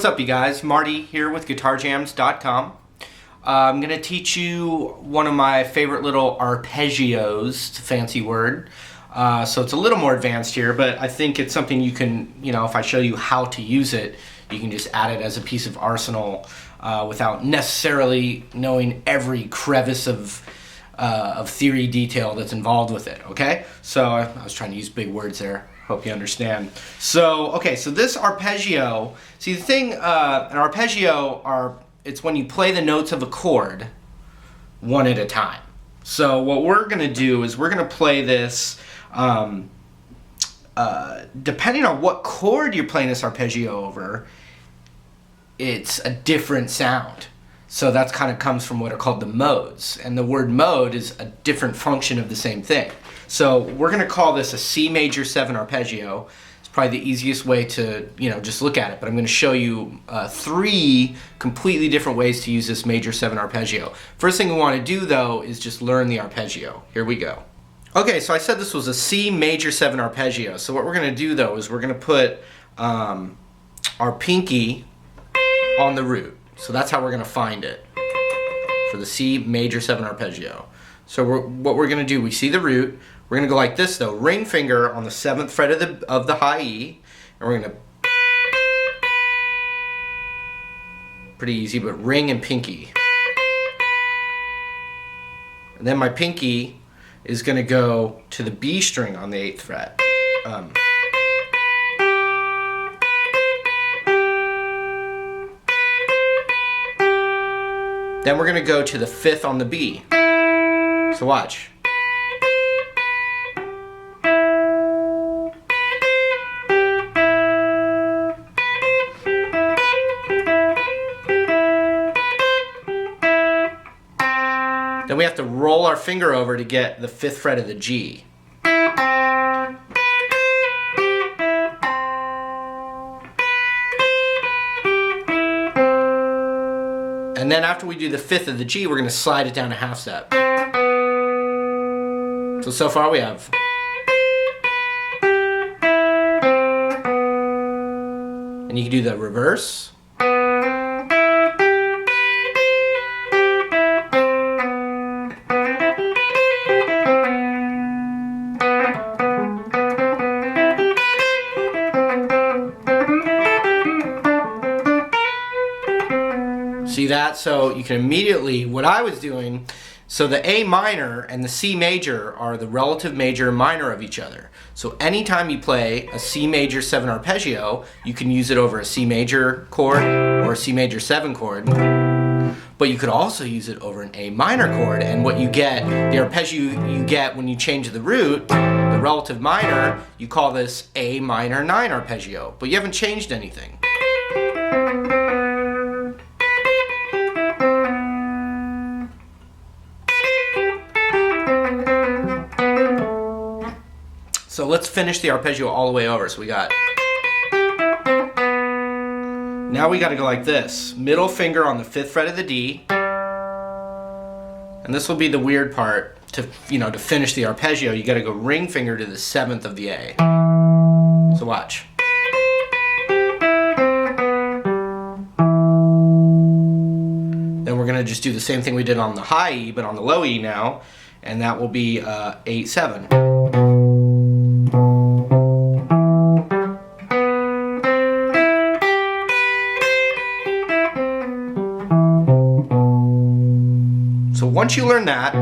what's up, you guys? Marty here with GuitarJams.com. I'm going to teach you one of my favorite little arpeggios. It's a fancy word. So it's a little more advanced here, but I think it's something you can, if I show you how to use it, you can just add it as a piece of arsenal without necessarily knowing every crevice of theory detail that's involved with it, okay? So I was trying to use big words there. Hope you understand. So, okay, so this arpeggio, see the thing, an arpeggio it's when you play the notes of a chord one at a time. So what we're going to do is we're going to play this, depending on what chord you're playing this arpeggio over, it's a different sound. So that kind of comes from what are called the modes. And the word mode is a different function of the same thing. So we're going to call this a C major 7 arpeggio. It's probably the easiest way to, just look at it. But I'm going to show you 3 completely different ways to use this major 7 arpeggio. First thing we want to do, though, is just learn the arpeggio. Here we go. Okay, so I said this was a C major 7 arpeggio. So what we're going to do, though, is we're going to put our pinky on the root. So that's how we're going to find it for the C major 7 arpeggio. So what we're going to do, we see the root. We're going to go like this, though. Ring finger on the 7th fret of the high E. And we're going to... Pretty easy, but ring and pinky. And then my pinky is going to go to the B string on the 8th fret. Then we're going to go to the 5th on the B. So watch. Then we have to roll our finger over to get the 5th fret of the G. And then after we do the 5th of the G, we're going to slide it down a half step. So far we have. And you can do the reverse. See that? So you can immediately, what I was doing, so the A minor and the C major are the relative major and minor of each other. So anytime you play a C major 7 arpeggio, you can use it over a C major chord or a C major 7 chord. But you could also use it over an A minor chord, and what you get, the arpeggio you get when you change the root, the relative minor, you call this A minor 9 arpeggio, but you haven't changed anything. So let's finish the arpeggio all the way over. So we got... Now we got to go like this. Middle finger on the 5th fret of the D. And this will be the weird part. To finish the arpeggio, you got to go ring finger to the 7th of the A. So watch. Then we're going to just do the same thing we did on the high E, but on the low E now. And that will be 8-7. So once you learn that,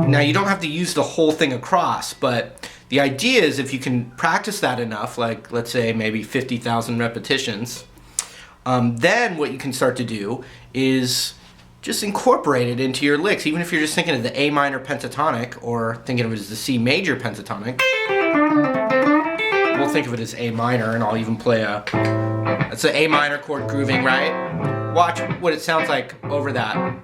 now you don't have to use the whole thing across, but the idea is if you can practice that enough, like let's say maybe 50,000 repetitions, then what you can start to do is just incorporate it into your licks. Even if you're just thinking of the A minor pentatonic or thinking of it as the C major pentatonic, we'll think of it as A minor, and I'll even play that's an A minor chord grooving, right? Watch what it sounds like over that.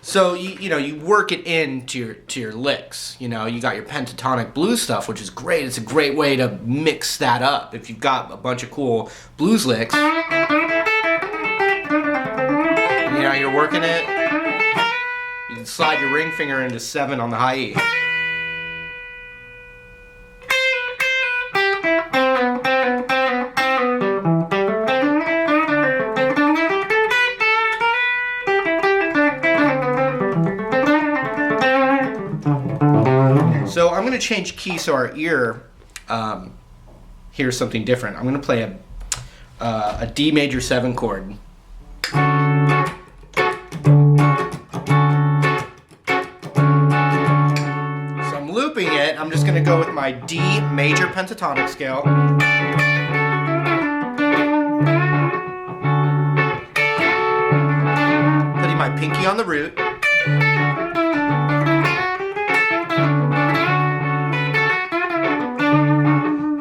So you work it into your licks. You know, you got your pentatonic blues stuff, which is great. It's a great way to mix that up. If you've got a bunch of cool blues licks, you know, you're working it. You can slide your ring finger into 7 on the high E. So I'm going to change key so our ear hears something different. I'm going to play a D major 7 chord. So I'm looping it. I'm just going to go with my D major pentatonic scale. Putting my pinky on the root.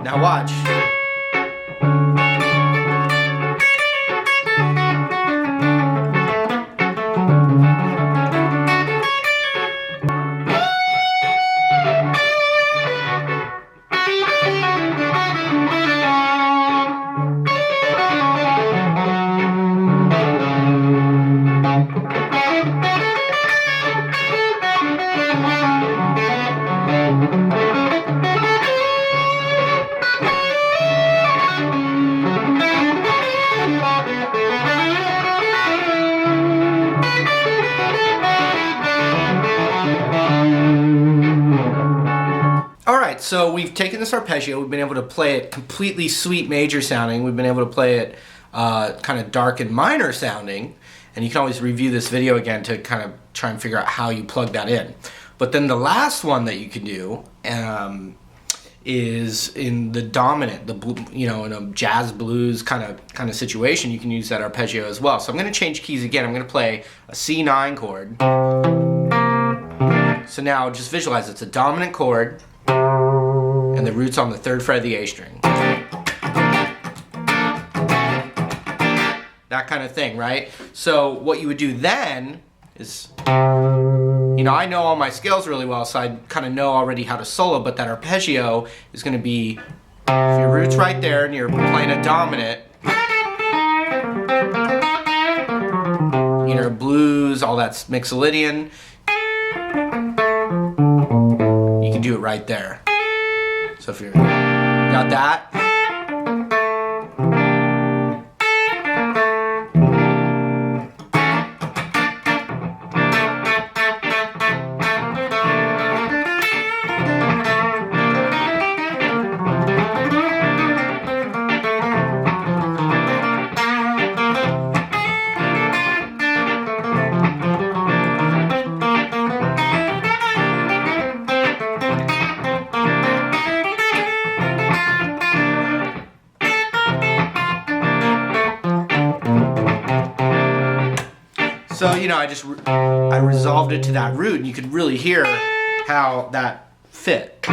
Now watch. So we've taken this arpeggio, we've been able to play it completely sweet major sounding, we've been able to play it kind of dark and minor sounding, and you can always review this video again to kind of try and figure out how you plug that in. But then the last one that you can do is in the dominant, in a jazz blues kind of situation, you can use that arpeggio as well. So I'm going to change keys again. I'm going to play a C9 chord. So now just visualize it's a dominant chord, and the root's on the 3rd fret of the A string. That kind of thing, right? So what you would do then is, I know all my scales really well, so I kind of know already how to solo, but that arpeggio is going to be, if your root's right there and you're playing a dominant, blues, all that's Mixolydian, you can do it right there. So if you're got that, so I resolved it to that root, and you could really hear how that fit.